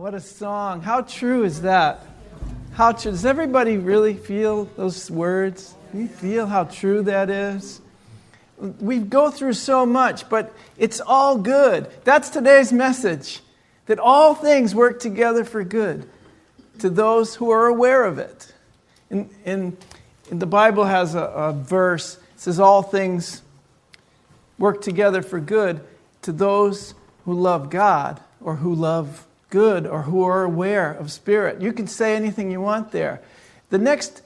What a song. How true is that? How true. Does everybody really feel those words? Do you feel how true that is? We go through so much, but it's all good. That's today's message. That all things work together for good to those who are aware of it. In the Bible has a verse that says all things work together for good to those who love God or who love good or who are aware of spirit. You can say anything you want there. The next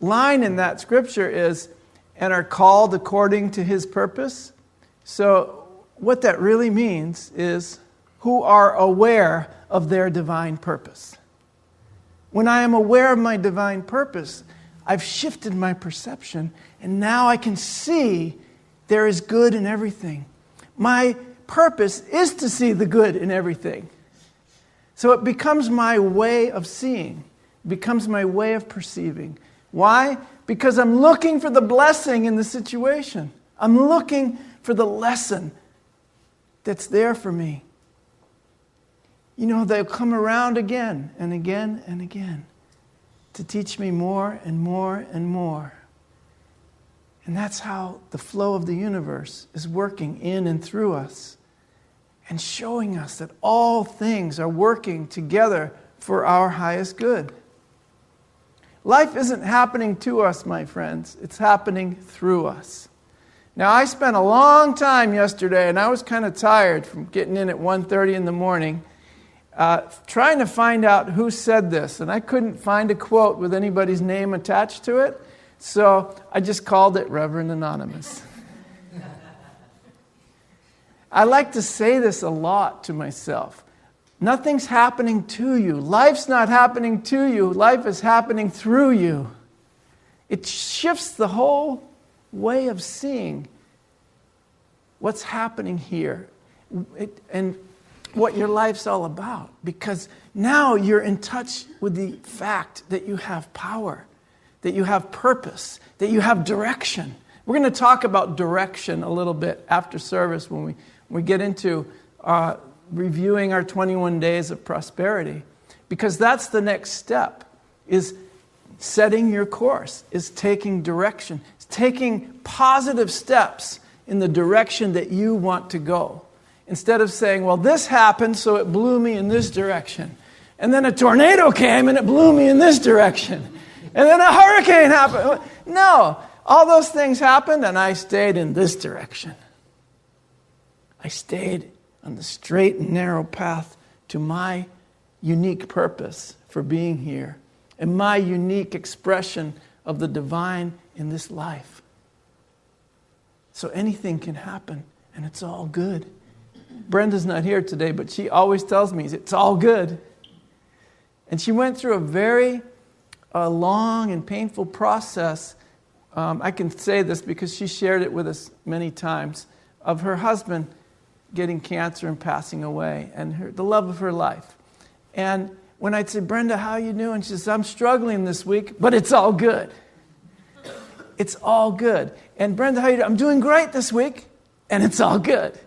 line in that scripture is, and are called according to his purpose. So what that really means is who are aware of their divine purpose. When I am aware of my divine purpose, I've shifted my perception, and now I can see there is good in everything. My purpose is to see the good in everything. So it becomes my way of seeing, it becomes my way of perceiving. Why? Because I'm looking for the blessing in the situation. I'm looking for the lesson that's there for me. You know, they'll come around again and again and again to teach me more and more and more. And that's how the flow of the universe is working in and through us and showing us that all things are working together for our highest good. Life isn't happening to us, my friends. It's happening through us. Now, I spent a long time yesterday, and I was kind of tired from getting in at 1:30 in the morning, trying to find out who said this. And I couldn't find a quote with anybody's name attached to it, so I just called it Reverend Anonymous. I like to say this a lot to myself. Nothing's happening to you. Life's not happening to you. Life is happening through you. It shifts the whole way of seeing what's happening here and what your life's all about. Because now you're in touch with the fact that you have power, that you have purpose, that you have direction. We're going to talk about direction a little bit after service when we get into reviewing our 21 days of prosperity, because that's the next step, is setting your course, is taking direction, is taking positive steps in the direction that you want to go. Instead of saying, well, this happened, so it blew me in this direction. And then a tornado came and it blew me in this direction. And then a hurricane happened. No, all those things happened and I stayed in this direction. I stayed on the straight and narrow path to my unique purpose for being here and my unique expression of the divine in this life. So anything can happen, and it's all good. Brenda's not here today, but she always tells me it's all good. And she went through a very long and painful process. I can say this because she shared it with us many times, of her husband getting cancer and passing away, and the love of her life. And when I'd say, Brenda, how are you doing? She says, I'm struggling this week, but it's all good. It's all good. And Brenda, how are you doing? I'm doing great this week, and it's all good.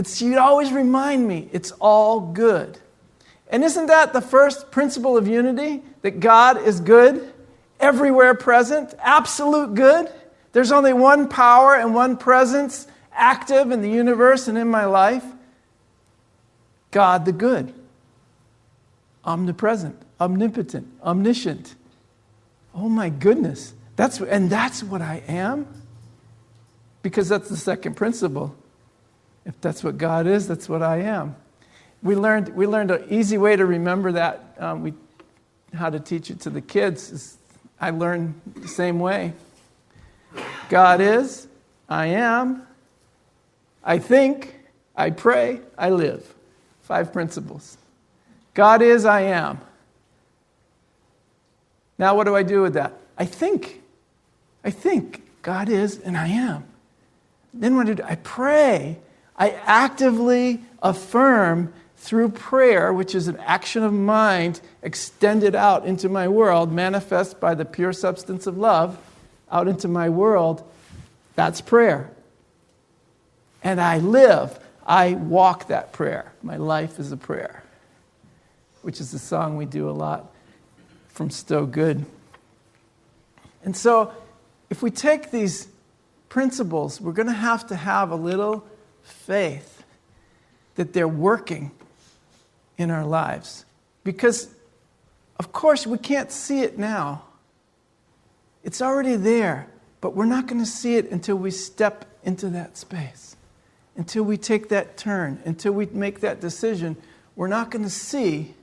She'd always remind me, it's all good. And isn't that the first principle of unity? That God is good, everywhere present, absolute good. There's only one power and one presence active in the universe and in my life. God the good. Omnipresent, omnipotent, omniscient. Oh my goodness. That's what I am? Because that's the second principle. If that's what God is, that's what I am. We learned an easy way to remember that. How to teach it to the kids. I learned the same way. God is, I am, I think, I pray, I live. 5 principles. God is, I am. Now what do I do with that? I think God is and I am. Then what do I do? I pray. I actively affirm through prayer, which is an action of mind extended out into my world, manifest by the pure substance of love, out into my world. That's prayer. And I walk that prayer. My life is a prayer. which is a song we do a lot from Stowe Good. And so if we take these principles, we're going to have a little faith that they're working in our lives. Because, of course, we can't see it now. It's already there, but we're not going to see it until we step into that space. Until we take that turn, until we make that decision, we're not going to see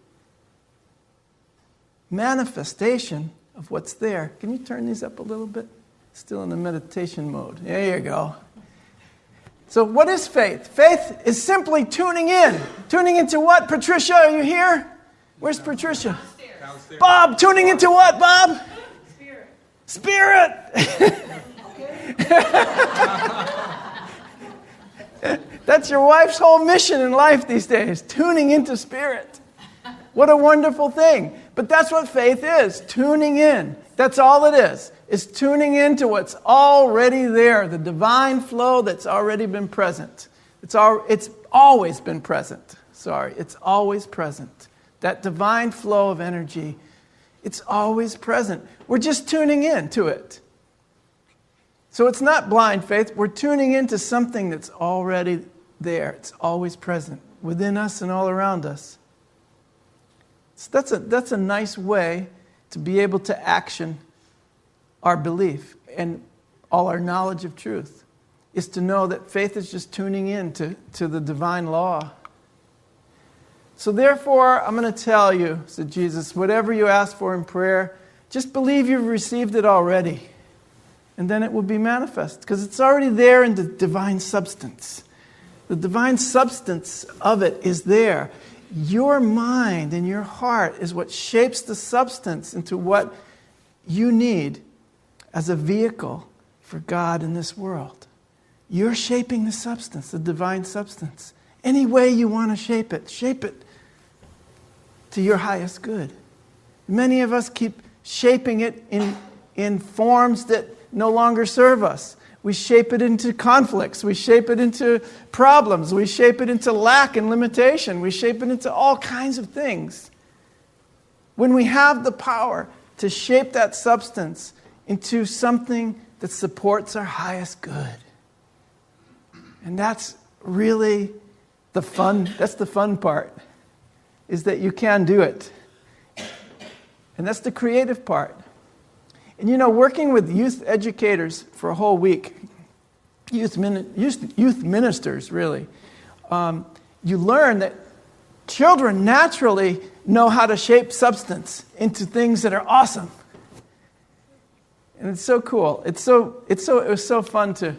manifestation of what's there. Can you turn these up a little bit? Still in the meditation mode. There you go. So what is faith? Faith is simply tuning in. Tuning into what? Patricia, are you here? Where's Patricia? Downstairs. Bob, tuning into what, Bob? Spirit. That's your wife's whole mission in life these days, tuning into spirit. What a wonderful thing. But that's what faith is, tuning in. That's all it is tuning into what's already there, the divine flow that's already been present. It's always been present. It's always present. That divine flow of energy, it's always present. We're just tuning in to it. So it's not blind faith. We're tuning into something that's already there. It's always present within us and all around us. So that's a nice way to be able to action our belief and all our knowledge of truth, is to know that faith is just tuning in to the divine law. So therefore, I'm going to tell you, said Jesus, whatever you ask for in prayer, just believe you've received it already. And then it will be manifest, because it's already there in the divine substance. The divine substance of it is there. Your mind and your heart is what shapes the substance into what you need as a vehicle for God in this world. You're shaping the substance, the divine substance. Any way you want to shape it to your highest good. Many of us keep shaping it in forms that no longer serve us. We shape it into conflicts. We shape it into problems. We shape it into lack and limitation. We shape it into all kinds of things. When we have the power to shape that substance into something that supports our highest good. And that's really the fun part, is that you can do it. And that's the creative part. And working with youth educators for a whole week, youth ministers really, you learn that children naturally know how to shape substance into things that are awesome. And it's so cool. It was so fun to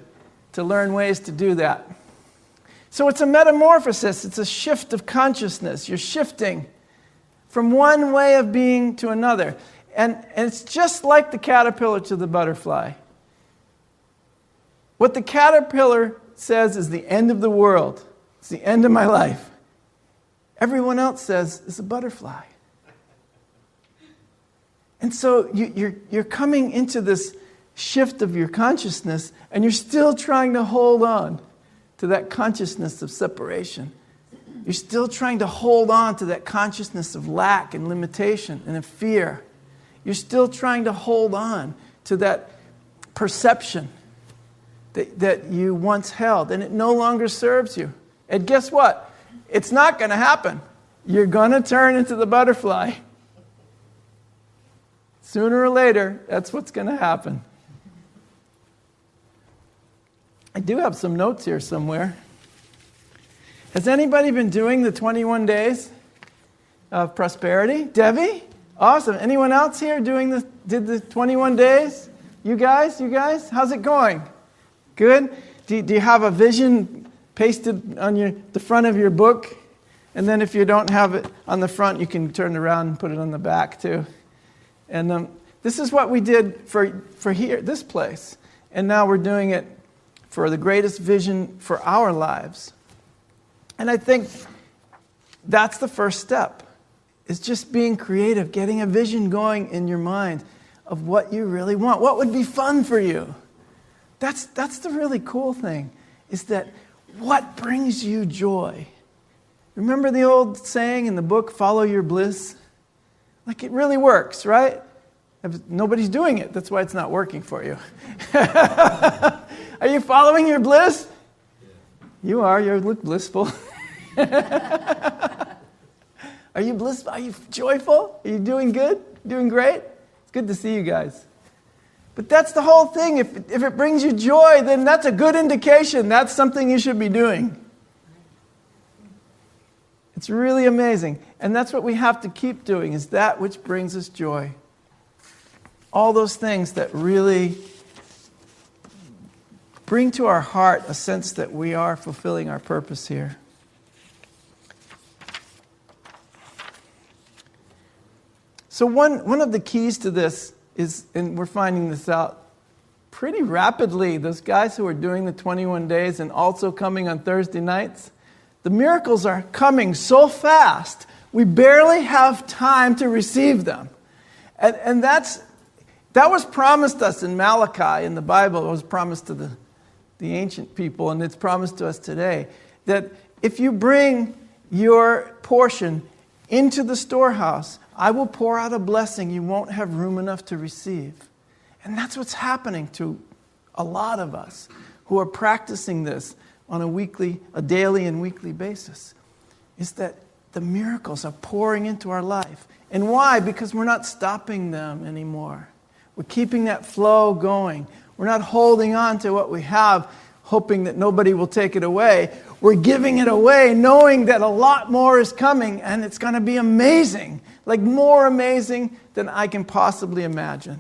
learn ways to do that. So it's a metamorphosis. It's a shift of consciousness. You're shifting from one way of being to another. And it's just like the caterpillar to the butterfly. What the caterpillar says is the end of the world. It's the end of my life. Everyone else says it's a butterfly. And so you're coming into this shift of your consciousness, and you're still trying to hold on to that consciousness of separation. You're still trying to hold on to that consciousness of lack and limitation and of fear. You're still trying to hold on to that perception that you once held, and it no longer serves you. And guess what? It's not going to happen. You're going to turn into the butterfly. Sooner or later, that's what's going to happen. I do have some notes here somewhere. Has anybody been doing the 21 days of prosperity? Debbie? Awesome. Anyone else here did the 21 days? You guys? How's it going? Good? Do you have a vision pasted on the front of your book? And then if you don't have it on the front, you can turn it around and put it on the back too. And this is what we did for here, this place. And now we're doing it for the greatest vision for our lives. And I think that's the first step. It's just being creative, getting a vision going in your mind of what you really want. What would be fun for you? That's the really cool thing, is that what brings you joy Remember the old saying in the book, follow your bliss? Like it really works, right? Nobody's doing it. That's why it's not working for you. Are you following your bliss? You are. You look blissful. Are you blissful? Are you joyful? Are you doing good? Doing great? It's good to see you guys. But that's the whole thing. If it brings you joy, then that's a good indication. That's something you should be doing. It's really amazing. And that's what we have to keep doing, is that which brings us joy. All those things that really bring to our heart a sense that we are fulfilling our purpose here. So one of the keys to this is, and we're finding this out pretty rapidly, those guys who are doing the 21 days and also coming on Thursday nights, the miracles are coming so fast, we barely have time to receive them. And that was promised us in Malachi, in the Bible. It was promised to the ancient people, and it's promised to us today, that if you bring your portion into the storehouse, I will pour out a blessing you won't have room enough to receive. And that's what's happening to a lot of us who are practicing this on a daily and weekly basis, is that the miracles are pouring into our life. And why? Because we're not stopping them anymore. We're keeping that flow going. We're not holding on to what we have, hoping that nobody will take it away. We're giving it away, knowing that a lot more is coming, and it's going to be amazing. Like more amazing than I can possibly imagine.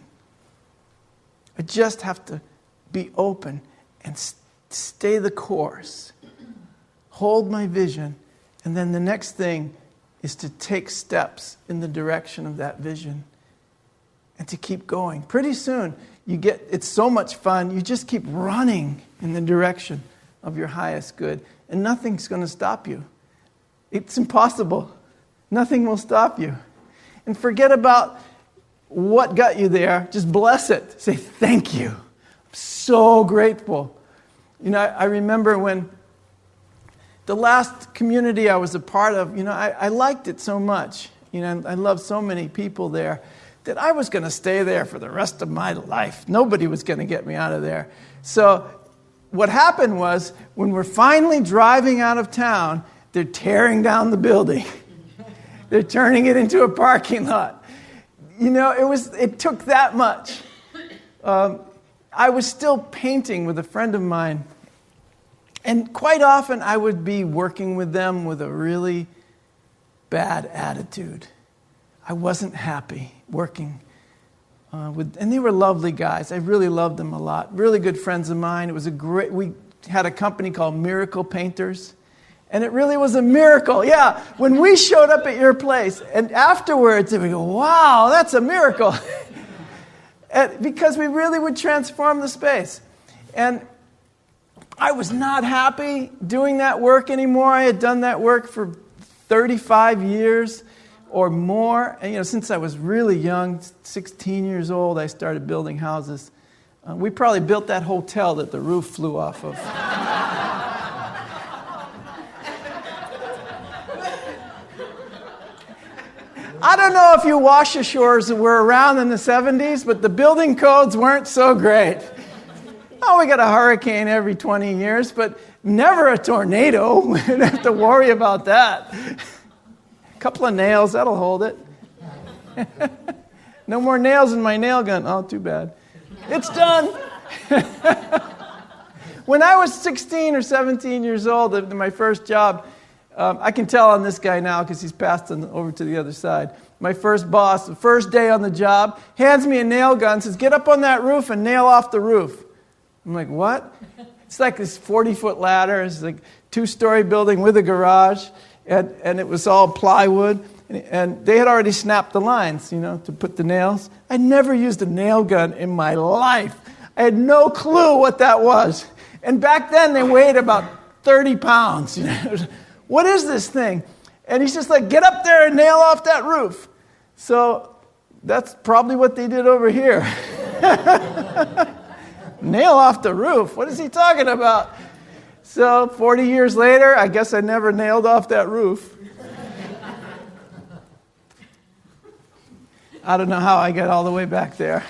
I just have to be open and stay the course. Hold my vision. And then the next thing is to take steps in the direction of that vision. And to keep going. Pretty soon, it's so much fun, you just keep running in the direction of your highest good. And nothing's going to stop you. It's impossible. Nothing will stop you. And forget about what got you there. Just bless it. Say, thank you. I'm so grateful. You know, I remember when the last community I was a part of, I liked it so much. I loved so many people there that I was going to stay there for the rest of my life. Nobody was going to get me out of there. So what happened was, when we're finally driving out of town, they're tearing down the building. They're turning it into a parking lot. It took that much. I was still painting with a friend of mine. And quite often I would be working with them with a really bad attitude. I wasn't happy working and they were lovely guys. I really loved them a lot. Really good friends of mine. We had a company called Miracle Painters. And it really was a miracle. Yeah, when we showed up at your place, and afterwards, we go, wow, that's a miracle. Because we really would transform the space. And I was not happy doing that work anymore. I had done that work for 35 years or more. And, since I was really young, 16 years old, I started building houses. We probably built that hotel that the roof flew off of. I don't know if you Washashores were around in the 70s, but the building codes weren't so great. Oh, we got a hurricane every 20 years, but never a tornado. We don't have to worry about that. A couple of nails, that'll hold it. No more nails in my nail gun. Oh, too bad. It's done. When I was 16 or 17 years old, in my first job, I can tell on this guy now because he's passed over to the other side. My first boss, the first day on the job, hands me a nail gun, says, get up on that roof and nail off the roof. I'm like, what? It's like this 40-foot ladder. It's like a 2-story building with a garage, and it was all plywood. And they had already snapped the lines, to put the nails. I'd never used a nail gun in my life. I had no clue what that was. And back then, they weighed about 30 pounds. What is this thing? And he's just like, get up there and nail off that roof. So that's probably what they did over here. Nail off the roof. What is he talking about? So 40 years later, I guess I never nailed off that roof. I don't know how I got all the way back there.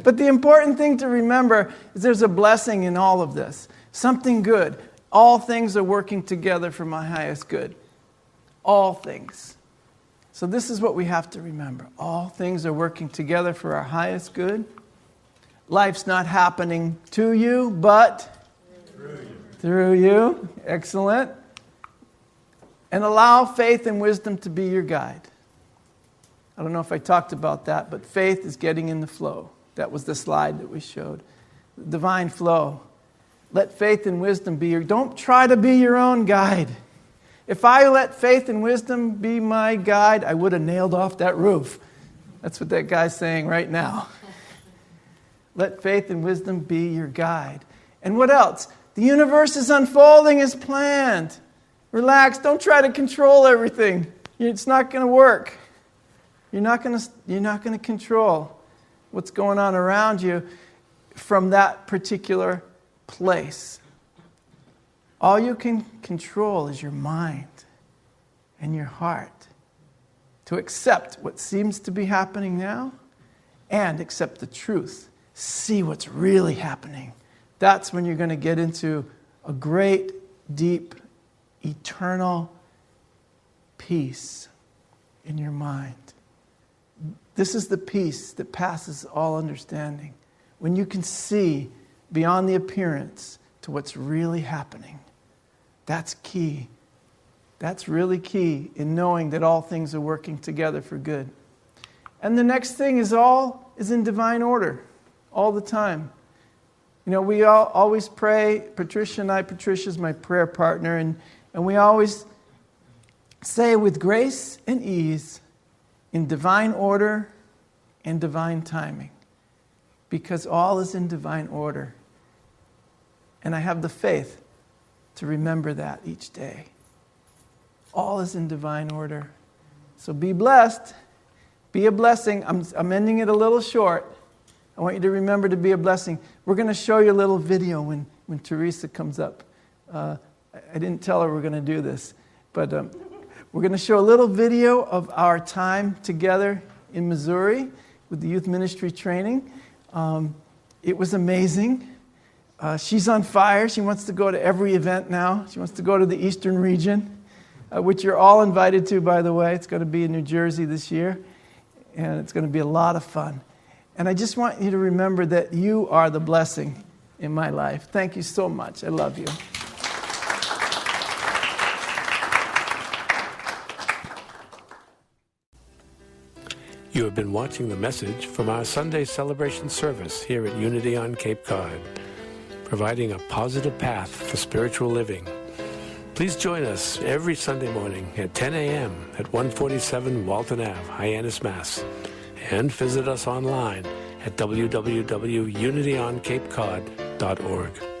But the important thing to remember is there's a blessing in all of this. Something good. All things are working together for my highest good. All things. So this is what we have to remember. All things are working together for our highest good. Life's not happening to you, but through you. Excellent. And allow faith and wisdom to be your guide. I don't know if I talked about that, but faith is getting in the flow. That was the slide that we showed. The divine flow. Let faith and wisdom be your... Don't try to be your own guide. If I let faith and wisdom be my guide, I would have nailed off that roof. That's what that guy's saying right now. Let faith and wisdom be your guide. And what else? The universe is unfolding as planned. Relax. Don't try to control everything. It's not going to work. You're not going to control what's going on around you from that particular place. All you can control is your mind and your heart to accept what seems to be happening now and accept the truth. See what's really happening. That's when you're going to get into a great, deep, eternal peace in your mind. This is the peace that passes all understanding. When you can see beyond the appearance to what's really happening. That's key. That's really key in knowing that all things are working together for good. And the next thing is all is in divine order all the time. You know, we all always pray. Patricia's my prayer partner, and we always say with grace and ease, in divine order and divine timing. Because all is in divine order. And I have the faith to remember that each day. All is in divine order. So be blessed. Be a blessing. I'm ending it a little short. I want you to remember to be a blessing. We're going to show you a little video when Teresa comes up. I didn't tell her we're going to do this, but we're going to show a little video of our time together in Missouri with the youth ministry training. It was amazing. She's on fire. She wants to go to every event now. She wants to go to the Eastern region, which you're all invited to, by the way. It's going to be in New Jersey this year, and it's going to be a lot of fun. And I just want you to remember that you are the blessing in my life. Thank you so much. I love you. You have been watching the message from our Sunday celebration service here at Unity on Cape Cod, providing a positive path for spiritual living. Please join us every Sunday morning at 10 a.m. at 147 Walton Ave, Hyannis, Mass. And visit us online at www.unityoncapecod.org.